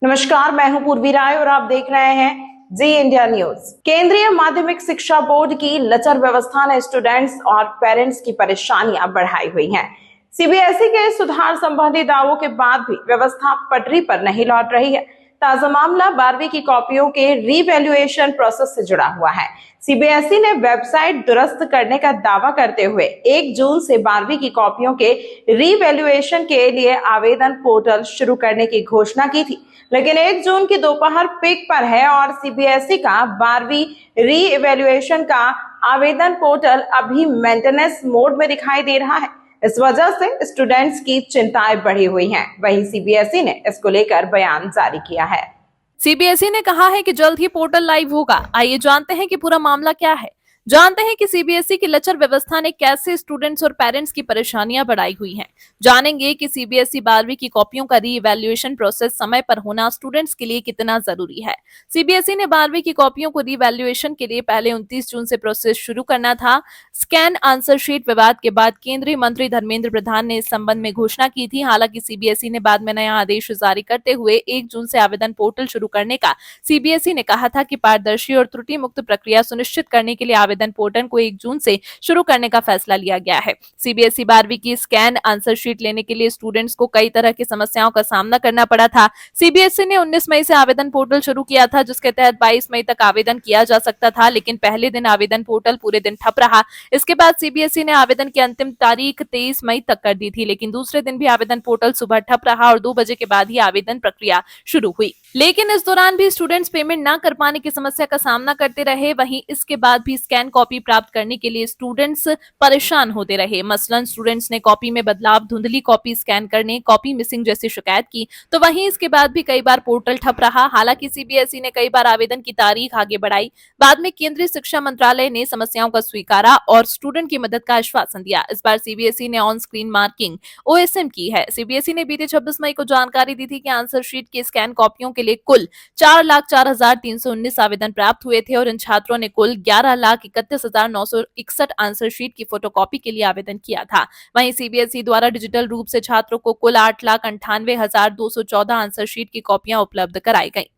नमस्कार, मैं हूं पूर्वी राय और आप देख रहे हैं जी इंडिया न्यूज। केंद्रीय माध्यमिक शिक्षा बोर्ड की लचर व्यवस्था ने स्टूडेंट्स और पेरेंट्स की परेशानियां बढ़ाई हुई हैं। सीबीएसई के सुधार संबंधी दावों के बाद भी व्यवस्था पटरी पर नहीं लौट रही है। ताजा मामला 12वीं की कॉपियों के रीवैल्यूएशन प्रोसेस से जुड़ा हुआ है। सीबीएसई ने वेबसाइट दुरुस्त करने का दावा करते हुए 1 जून से 12वीं की कॉपियों के रीवैल्यूएशन के लिए आवेदन पोर्टल शुरू करने की घोषणा की थी, लेकिन 1 जून की दोपहर पीक पर है और सीबीएसई का 12वीं री इवैल्यूएशन का आवेदन पोर्टल अभी मेंटेनेंस मोड में दिखाई दे रहा है। इस वजह से स्टूडेंट्स की चिंताएं बढ़ी हुई हैं। वहीं सीबीएसई ने इसको लेकर बयान जारी किया है। सीबीएसई ने कहा है कि जल्द ही पोर्टल लाइव होगा। आइए जानते हैं कि पूरा मामला क्या है। जानते हैं कि सीबीएसई की लचर व्यवस्था ने कैसे स्टूडेंट्स और पेरेंट्स की परेशानियां बढ़ाई हुई हैं। जानेंगे कि सीबीएसई 12वीं की कॉपियों का रीवैल्यूएशन प्रोसेस समय पर होना स्टूडेंट्स के लिए कितना जरूरी है। सीबीएसई ने 12वीं की कॉपियों को रीवैल्यूएशन के लिए पहले 29 जून से प्रोसेस शुरू करना था। स्कैन आंसर शीट विवाद के बाद केंद्रीय मंत्री धर्मेंद्र प्रधान ने इस संबंध में घोषणा की थी। हालांकि सीबीएसई ने बाद में नया आदेश जारी करते हुए 1 जून से आवेदन पोर्टल शुरू करने का सीबीएसई ने कहा था कि पारदर्शी और त्रुटि मुक्त प्रक्रिया सुनिश्चित करने के लिए आवेदन पोर्टल को 1 जून से शुरू करने का फैसला लिया गया है। सीबीएसई 12वीं की स्कैन आंसर शीट लेने के लिए स्टूडेंट्स को कई तरह की समस्याओं का सामना करना पड़ा था। सीबीएसई ने 19 मई से आवेदन पोर्टल शुरू किया था, जिसके तहत 22 मई तक आवेदन किया जा सकता था, लेकिन पहले दिन आवेदन पोर्टल पूरे दिन ठप रहा। इसके बाद सीबीएसई ने आवेदन की अंतिम तारीख 23 मई तक कर दी थी, लेकिन दूसरे दिन भी आवेदन पोर्टल सुबह ठप रहा और 2 बजे के बाद ही आवेदन प्रक्रिया शुरू हुई। लेकिन इस दौरान भी स्टूडेंट्स पेमेंट न कर पाने की समस्या का सामना करते रहे। वहीं इसके बाद भी स्कैन कॉपी प्राप्त करने के लिए स्टूडेंट्स परेशान होते रहे। मसलन स्टूडेंट्स ने कॉपी में बदलाव, धुंधली कॉपी स्कैन करने, कॉपी मिसिंग जैसी शिकायत की, तो वहीं इसके बाद भी कई बार पोर्टल ठप रहा। हालांकि सीबीएसई ने कई बार आवेदन की तारीख आगे बढ़ाई। बाद में केंद्रीय शिक्षा मंत्रालय ने समस्याओं का स्वीकारा और स्टूडेंट की मदद का आश्वासन दिया। इस बार सीबीएसई ने ऑन स्क्रीन मार्किंग ओएसएम की है। सीबीएसई ने बीते 26 मई को जानकारी दी थी कि आंसर शीट की स्कैन कॉपियों के लिए कुल 4,04,319 आवेदन प्राप्त हुए थे और इन छात्रों ने कुल 11,31,961 आंसर शीट की फोटोकॉपी के लिए आवेदन किया था। वहीं सीबीएसई द्वारा डिजिटल रूप से छात्रों को कुल 8,98,214 आंसर शीट की कॉपियां उपलब्ध कराई गई।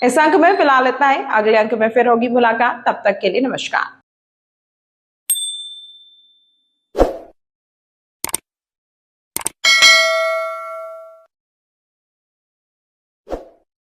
इस अंक में फिलहाल इतना ही। अगले अंक में फिर होगी मुलाकात। तब तक के लिए नमस्कार।